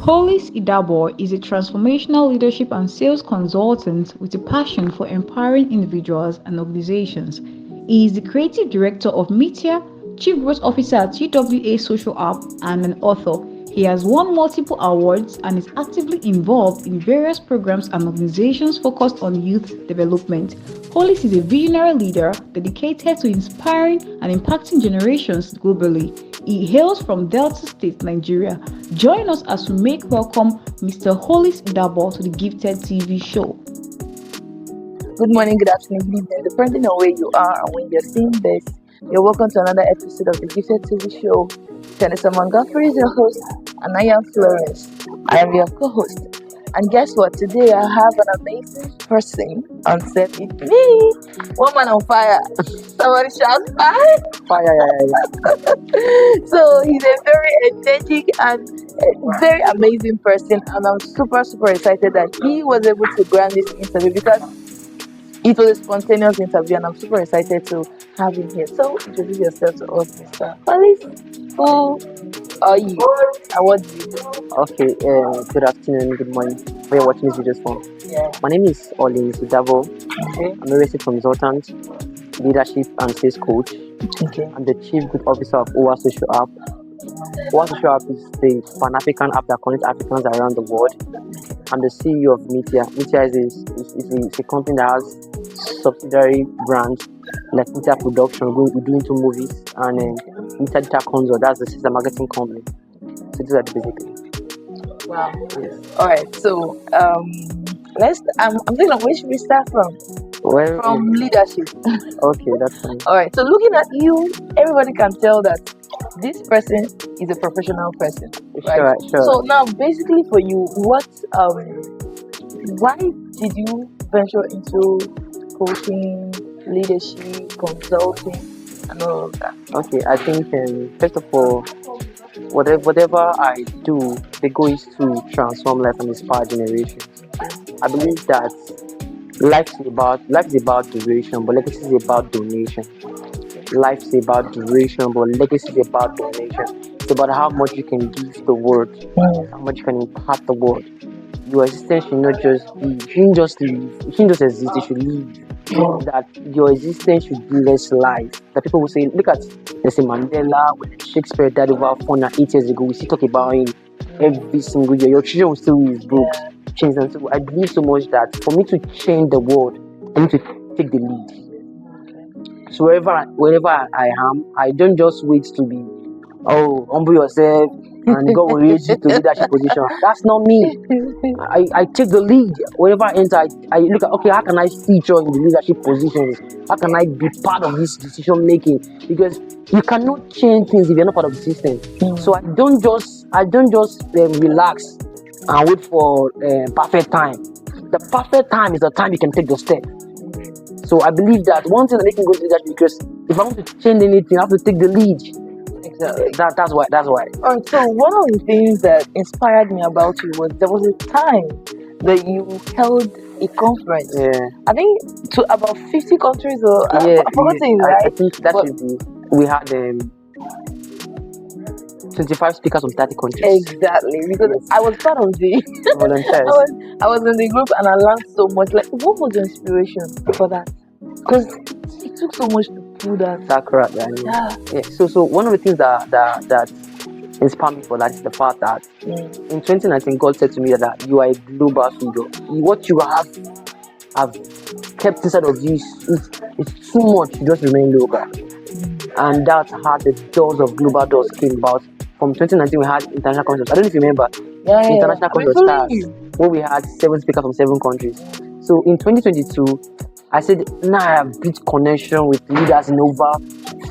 Hollis Idabor is a transformational leadership and sales consultant with a passion for empowering individuals and organizations. He is the creative director of Media, chief growth officer at 𝘲𝘶𝘢𝘭𝘢𝘪𝘱𝑴 Social App, and an author. He has won multiple awards and is actively involved in various programs and organizations focused on youth development. Hollis is a visionary leader dedicated to inspiring and impacting generations globally. He hails from Delta State, Nigeria. Join us as we make welcome Mr. Hollis Idabor to the Gifted TV show. Good morning, good afternoon, good evening, depending on where you are and when you're seeing this. You're welcome to another episode of the Gifted TV show. 𝘲𝘶𝘢𝘭𝘢𝘵𝘪𝘱𝑴 is your host, and I am Florence. I am your co-host. And guess what? Today I have an amazing person on set with me. Woman on fire. Somebody shout fire. Fire. So he's a very energetic and a very amazing person, and I'm super excited that he was able to grant this interview because it was a spontaneous interview, and I'm super excited to have him here. So introduce yourself to us, Mr. Hollis. Who are you and what do you do? Okay, good afternoon, good morning. Where you're watching this video from? Yeah. My name is Hollis Idabor. Okay. I'm a real estate consultant, leadership and sales coach. Okay. I'm the chief good officer of 𝘲𝘬𝘭𝘢𝘵𝘪𝘱𝴏 Social App. 𝘲𝘬𝘭𝘢𝘵 Social App is the Pan-African app that connects Africans around the world. I'm the CEO of Media. Media is a company that has subsidiary brands like Media Production. We do into movies, and Media Data Consult, that's the sister marketing company. So these are basically. Wow. Yes. All right. So I'm thinking of where should we start from? Well, From leadership. okay, that's fine. All right. So looking at you, everybody can tell that this person is a professional person. Right? Sure. So now, basically, for you, why did you venture into coaching, leadership, consulting, and all of that? Okay, I think first of all, whatever I do, the goal is to transform life and inspire generations. I believe that life is about duration, but legacy is about donation. Life is about duration, but legacy is about donation. It's about how much you can give the world, how much you can impact the world. Your existence should not just be, you shouldn't just live, you shouldn't just exist, you should live. That your existence should be less life. That people will say, look at Nelson Mandela, when Shakespeare died over 408 years ago, we still talk about him every single year. Your children will still read his books, change them. So I believe so much that for me to change the world, I need to take the lead. So wherever I am, I don't just wait to be, humble yourself and God will raise you to leadership position. That's not me. I take the lead. Wherever I enter, I look at, okay, how can I feature in the leadership positions? How can I be part of this decision making? Because you cannot change things if you're not part of the system. So I don't just relax and wait for perfect time. The perfect time is the time you can take the step. So I believe that one thing that makes me go to leadership, because if I want to change anything, I have to take the lead. Exactly. That's why. All right. So one of the things that inspired me about you was there was a time that you held a conference. Yeah. I think to about 50 countries or yeah, I've forgotten, right? I think that should be. We had 25 speakers from 30 countries. Exactly, because I was part of the volunteers. I was in the group and I learned so much. Like, what was your inspiration for that? Because it took so much to pull that. That's correct. Yeah. So one of the things that inspired me for that is the fact that in 2019 God said to me that you are a global figure. What you have kept inside of you is too much to just remain local. And that's how the doors of global doors came about. From 2019 we had international conference. I don't know if you remember. International conference stars, where we had 7 speakers from 7 countries. So in 2022, I said, now I have built connection with leaders in over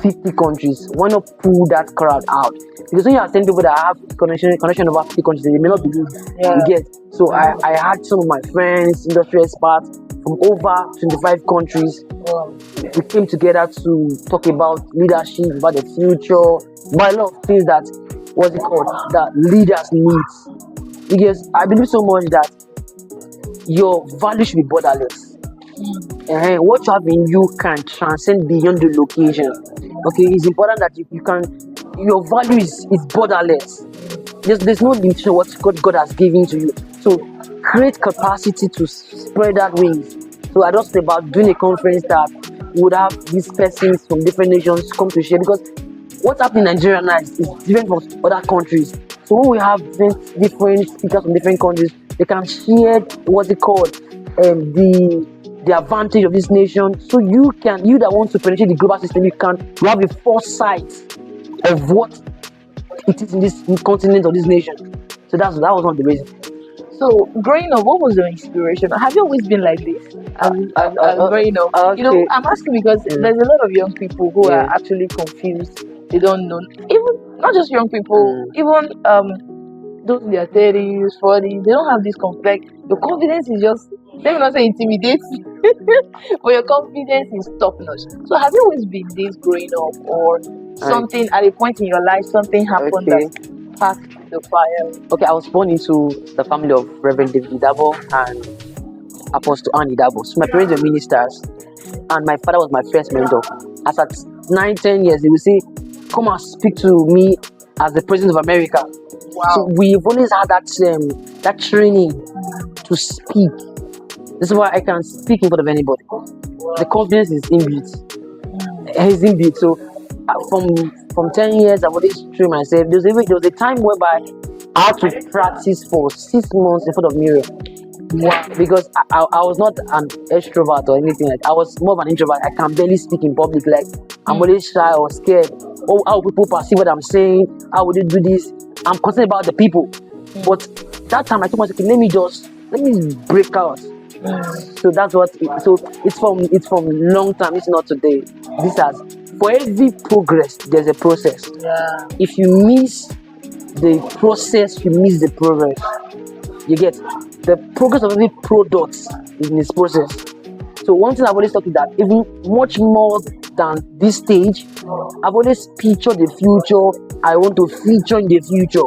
50 countries. Why not pull that crowd out? Because when you are saying people that have connection over 50 countries, they may not believe. You get. So I had some of my friends, industry experts from over 25 countries. We came together to talk about leadership, about the future, about a lot of things that that leaders need. Because I believe so much that your value should be borderless. What you have in you can transcend beyond the location. Okay, it's important that you can. Your value is borderless. there's no limitation of what God has given to you. So create capacity to spread that wings. So I just thought about doing a conference that would have these persons from different nations come to share, because what's happening in Nigeria now is different from other countries. So when we have different speakers from different countries, they can share what's it called, the advantage of this nation. So you that want to penetrate the global system, you have a foresight of what it is in this continent or this nation. So that was one of the reasons. So growing up, what was your inspiration? Have you always been like this? Growing up, okay. I'm asking because there's a lot of young people who are actually confused. They don't know. Even not just young people, even those in their 30s, 40s, they don't have this complex. Your confidence is just, let me not say intimidating, but your confidence is top notch. So have you always been this growing up, or something at a point in your life, something happened that sparked the fire? Okay, I was born into the family of Reverend David Idahor and Apostle Idabor. So my parents were ministers, and my father was my first mentor. As at 9-10 years, they would say, "Come and speak to me as the President of America." Wow. So we've always had that training to speak. This is why I can speak in front of anybody. The confidence is inbuilt. It's inbuilt. So from 10 years, I've always trained myself. There was a time whereby I had to practice for 6 months in front of mirror. Wow. Because I was not an extrovert or anything like that. I was more of an introvert. I can barely speak in public. Like, I'm always shy or scared. Oh, how people perceive what I'm saying? How would they do this? I'm concerned about the people. But that time I told myself, let me break out. So that's what. So it's from long time. It's not today. This has, for every progress, there's a process. Yeah. If you miss the process, you miss the progress. You get the progress of every product in this process. So one thing I've always talked is that even much more than this stage, I've always pictured the future. I want to feature in the future.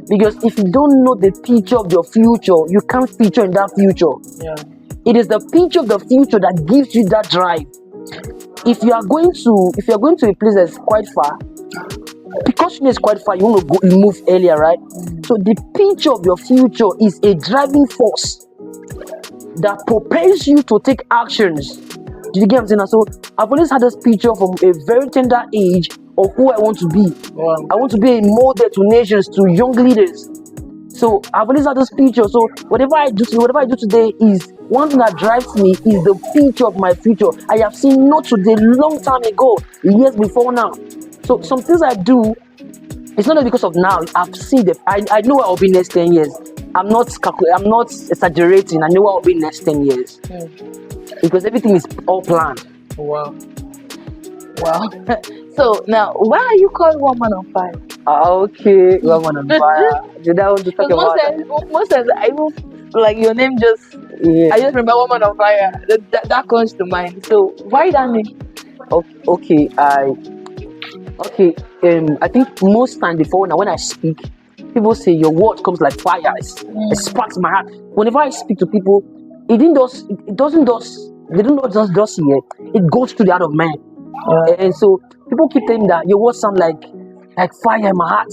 Because if you don't know the picture of your future, you can't feature in that future. Yeah. It is the picture of the future that gives you that drive. If you are going to a place that's quite far, because it's quite far, you want to move earlier, right? So the picture of your future is a driving force that propels you to take actions. Did you get what I'm saying? So I've always had this picture from a very tender age of who I want to be. Wow. I want to be a model to nations, to young leaders. So I've always had this picture. So whatever I do today is one thing that drives me is the picture of my future. I have seen not today, long time ago, years before now. So some things I do, it's not because of now. I've seen them. I know where I'll be next 10 years. I'm not exaggerating. I know where I'll be next 10 years. Because everything is all planned. Wow. So now, why are you called Woman on Fire? Okay, Woman on Fire. Did I want to talk about that? Most times, I even like your name just. Yeah. I just remember Woman on Fire. That comes to mind. So why that name? Okay, I think most time before now when I speak, people say your word comes like fire. It sparks my heart. Whenever I speak to people, they don't just hear. It goes to the heart of man. And so people keep saying that your words sound like fire in my heart.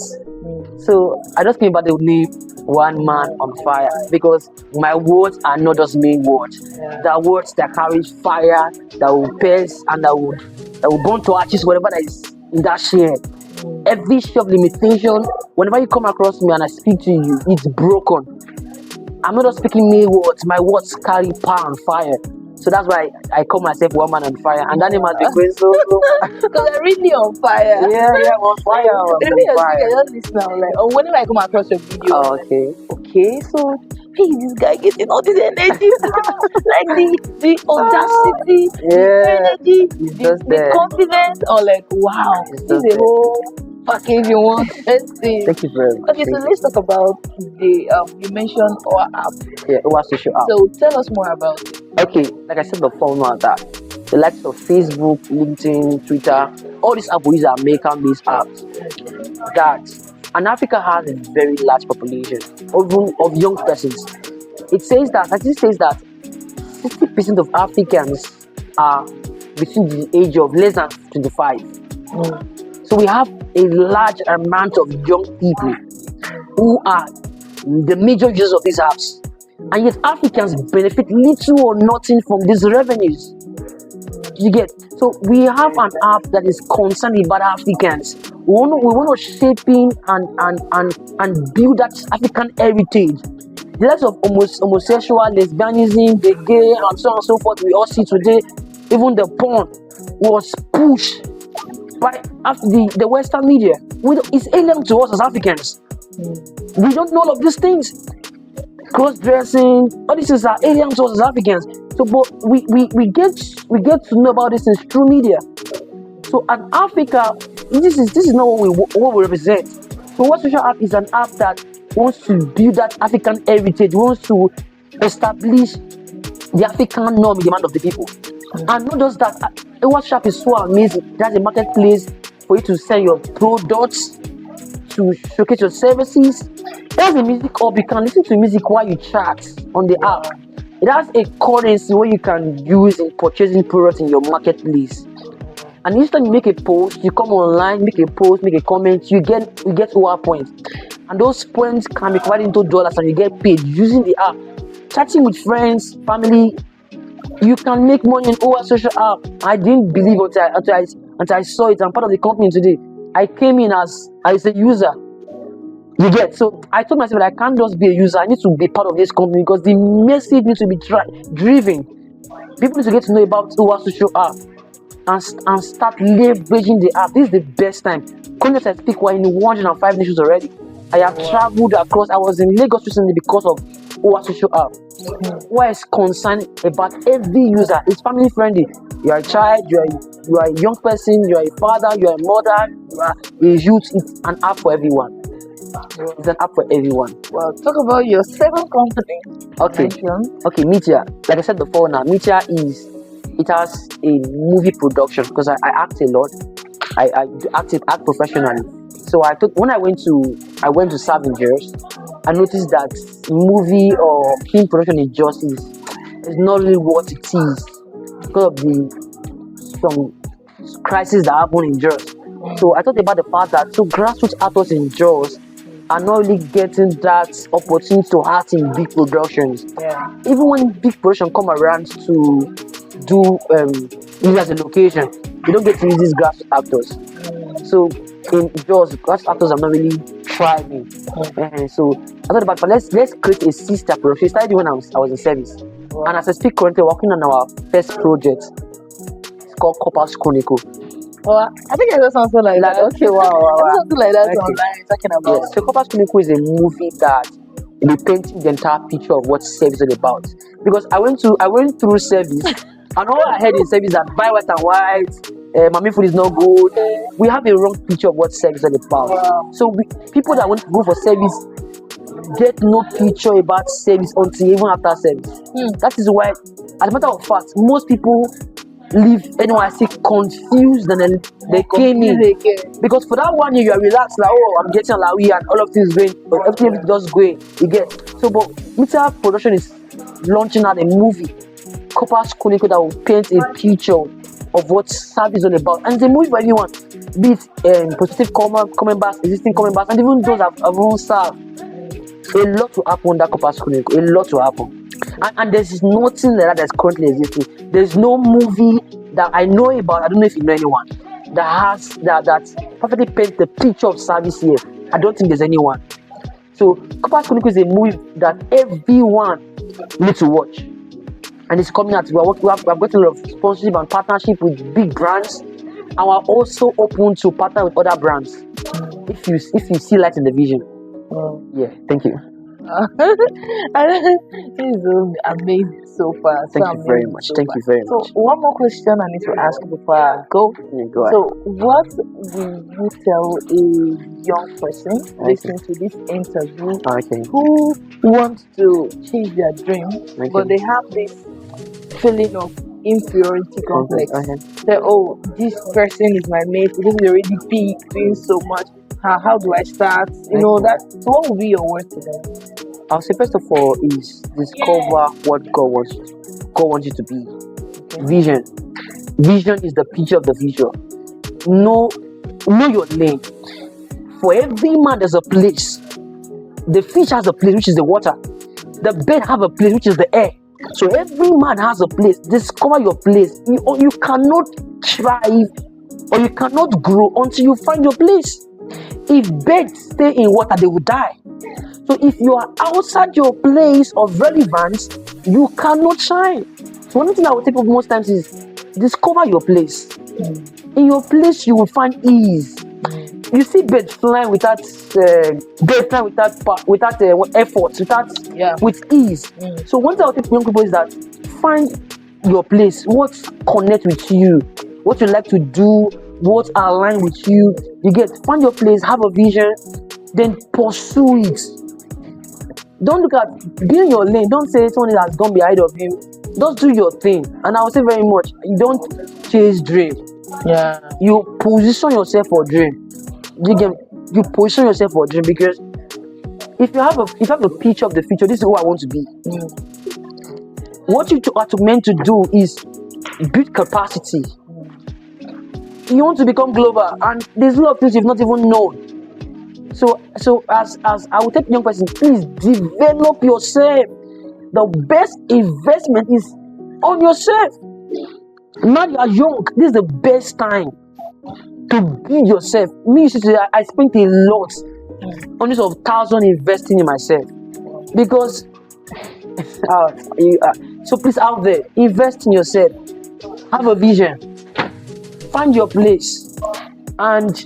So I just came about the name One Man on Fire, because my words are not just main words. They are words that carry fire, that will pierce and that will burn to ashes whatever that is in that share. Every share of limitation, whenever you come across me and I speak to you, it's broken. I'm not just speaking mere words. My words carry power and fire. So that's why I call myself One Man on Fire, and that name has been going so. Because I'm really on fire. Yeah, on fire. I just listen now, like, whenever I come across your video. Oh, okay. So hey, this guy getting all this energy, like the audacity, the energy, the confidence, or like wow, this is a whole package you want. Thank you very much. Okay, so let's talk about the you mentioned our app. Yeah, our social app. So tell us more about it. Okay, like I said before, now that the likes of Facebook, LinkedIn, Twitter, all these apps are American-based apps. That and Africa has a very large population of young persons. It says that 60% of Africans are between the age of less than 25. So we have a large amount of young people who are the major users of these apps, and yet Africans benefit little or nothing from these revenues. You get? So we have an app that is concerned about Africans. We want to shaping and build that African heritage. The likes of homosexual, lesbianism, the gay, and so on and so forth, we all see today. Even the porn was pushed by the Western media. It's alien to us as Africans. We don't know all of these things. Cross-dressing, all these things are alien to us as Africans. So, but we get to know about this things through media. So, at Africa, this is not what we represent. So, What Social App is an app that wants to build that African heritage, wants to establish the African norm in the mind of the people. And not just that, What Social App is so amazing. That's a marketplace for you to sell your products, to showcase your services. There's a music hub. You can listen to music while you chat on the app. It has a currency where you can use in purchasing products in your marketplace. And each time you make a post, you come online, make a post, make a comment, you get OR points. And those points can be converted into dollars and you get paid using the app. Chatting with friends, family, you can make money in OR Social App. I didn't believe until I saw it. I'm part of the company today. I came in as a user. You get? So I told myself that I can't just be a user. I need to be part of this company because the message needs to be driven. People need to get to know about our social app and start leveraging the app. This is the best time. Currently, as I speak, we're in 105 nations already. I have traveled across. I was in Lagos recently because of our social app. Where it's concerned about every user. It's family friendly. You are a child, you are a young person, you are a father, you are a mother, you are a youth. It's an app for everyone. It's an app for everyone. Well, talk about your second company. Okay, 𝘲𝘶𝘢𝘭𝘪𝘵. Like I said before, now it has a movie production because I act a lot. I act professionally. So when I went to serve in Jersey, I noticed that movie or film production in Jersey is not really what it is because of some crisis that happened in Jersey. So I thought about the fact that grassroots actors in Jersey are not really getting that opportunity to act in big productions. Yeah. Even when big production come around to do use as a location, you don't get to use these grassroots actors. So in Jersey, grassroots actors are not really thriving. So I thought about, but let's create a sister production. I started when I was in service, and as I speak currently, working on our first project. It's called 𝘲𝘶𝘢𝘭𝘪𝘵𝘪𝘱𝴶. Well, I think I saw something like that. Okay, wow. Something like that online talking about. Yes, so 𝘲𝘶𝘢𝘭𝘪𝘵𝘪𝘱 is a movie that will be painting the entire picture of what service is all about. Because I went through service, and all I heard in service that buy white and white, mommy food is not good. We have a wrong picture of what service is all about. Wow. So people that want to go for service get no picture about service until even after service. That is why, as a matter of fact, most people leave NYC confused and they came in because for that 1 year you are relaxed like, oh, I'm getting Alawi and all of things going, but everything just going. You get? So, but 𝘲𝘶𝘢𝘭𝘪𝘵 production is launching out a movie 𝘲𝘶𝘢𝘭𝘪𝘵 that will paint a picture of what service is all about, and it's a movie for anyone, be it positive coming back, existing coming back, and even those that have even served. A lot to happen that 𝘲𝘶𝘢𝘭𝘪𝘵, a lot to happen. And there's nothing like that that's currently existing. There's no movie that I know about. I don't know if you know anyone that has that perfectly paints the picture of service here. I don't think there's anyone. So 𝘲𝘶𝘢𝘭𝘪𝘵 is a movie that everyone needs to watch, and it's coming out. We have got a lot of sponsorship and partnership with big brands, and we're also open to partner with other brands. If you see light in the vision. Yeah, thank you. This is amazing so far. Thank you very much. So one more question I need to ask before I go. Yeah, go ahead. So what will you tell a young person listening to this interview who wants to chase their dream, but they have this feeling of inferiority complex? Say, oh, this person is my mate, this is already big, doing so much. How do I start? You know that. So what will be your word to them? I'll say first of all is discover what God wants you to be. Vision is the picture of the vision. Know your lane. For every man there's a place. The fish has a place, which is the water. The bird have a place, which is the air. So every man has a place. Discover your place. You cannot thrive or you cannot grow until you find your place. If birds stay in water, they will die. So if you are outside your place of relevance, you cannot shine. So one thing I will take up most times is discover your place. In your place, you will find ease. You see birds flying without effort, with ease. So one thing I will take to young people is that find your place. What connect with you? What you like to do? What align with you? You find your place, have a vision, then pursue it. Don't look at be in your lane. Don't say someone has gone behind of you. Just do your thing. And I will say very much, you don't chase dream. Yeah. You position yourself for dream. You position yourself for dream, because if you have a picture of the future, this is who I want to be. What you are meant to do is build capacity. You want to become global, and there's a lot of things you've not even known. So as I will take young person, please develop yourself. The best investment is on yourself. Now you are young. This is the best time to build yourself. Me, I spent a lot, hundreds of thousands investing in myself, because so please out there, invest in yourself. Have a vision. Find your place, and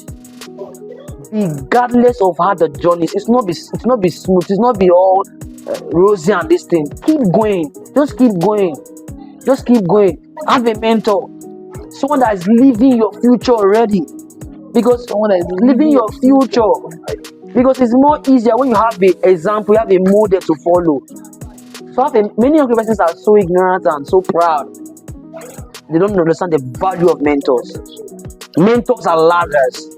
regardless of how the journey is, it's not be smooth. It's not be all rosy and this thing. Keep going. Just keep going. Just keep going. Have a mentor, someone that is living your future already, because someone that is living your future. Because it's more easier when you have an example, you have a model to follow. So many young persons are so ignorant and so proud. They don't understand the value of mentors. Mentors are ladders.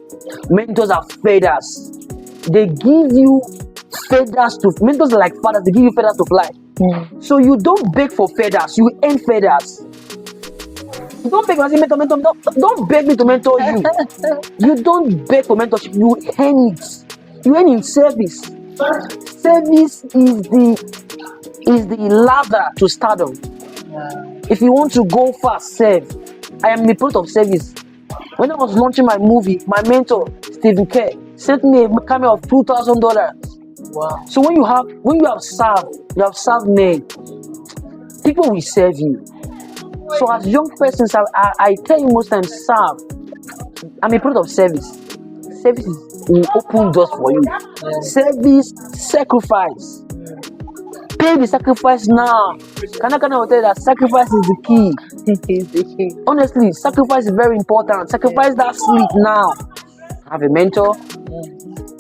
Mentors are feathers. They give you feathers mentors are like fathers. They give you feathers to fly. So you don't beg for feathers. You earn feathers. You don't beg for mentor. Don't beg me to mentor you. You don't beg for mentorship. You earn it. You earn in service. Service is the ladder to stardom. If you want to go fast, serve. I am the product of service. When I was launching my movie, my mentor, Stephen K, sent me a camera of $2,000. Wow. So when you have served men, people will serve you. So as young persons, I tell you most times, serve. I'm a product of service. Service will open doors for you. Service, sacrifice. Pay the sacrifice now. Can I tell you that sacrifice is the key? Honestly, sacrifice is very important. Sacrifice that sleep now. Have a mentor,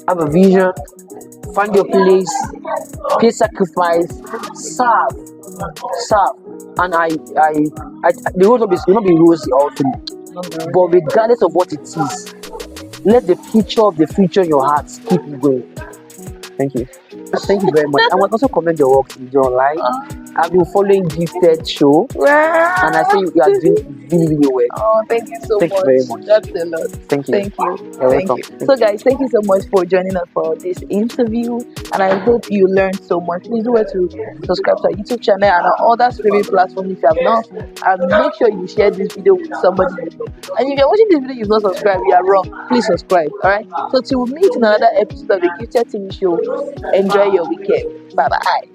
have a vision, find your place, pay sacrifice, serve. And the road will not be rosy all through. But regardless of what it is, let the picture of the future in your heart keep you going. Thank you. Thank you very much. I want also commend your work in your life. I've been following Gifted Show, and I think you are doing really, really well. Oh, thank you so much. Thank you very much. That's a lot. Thank you. Thank you. You're Thank welcome. you. So, guys, thank you so much for joining us for this interview, and I hope you learned so much. Please do well to subscribe to our YouTube channel and our other streaming platforms if you have not, and make sure you share this video with somebody. And if you're watching this video, you've not subscribed, you are wrong. Please subscribe. All right. So till we meet in another episode of the Gifted TV Show, enjoy your weekend. Bye bye.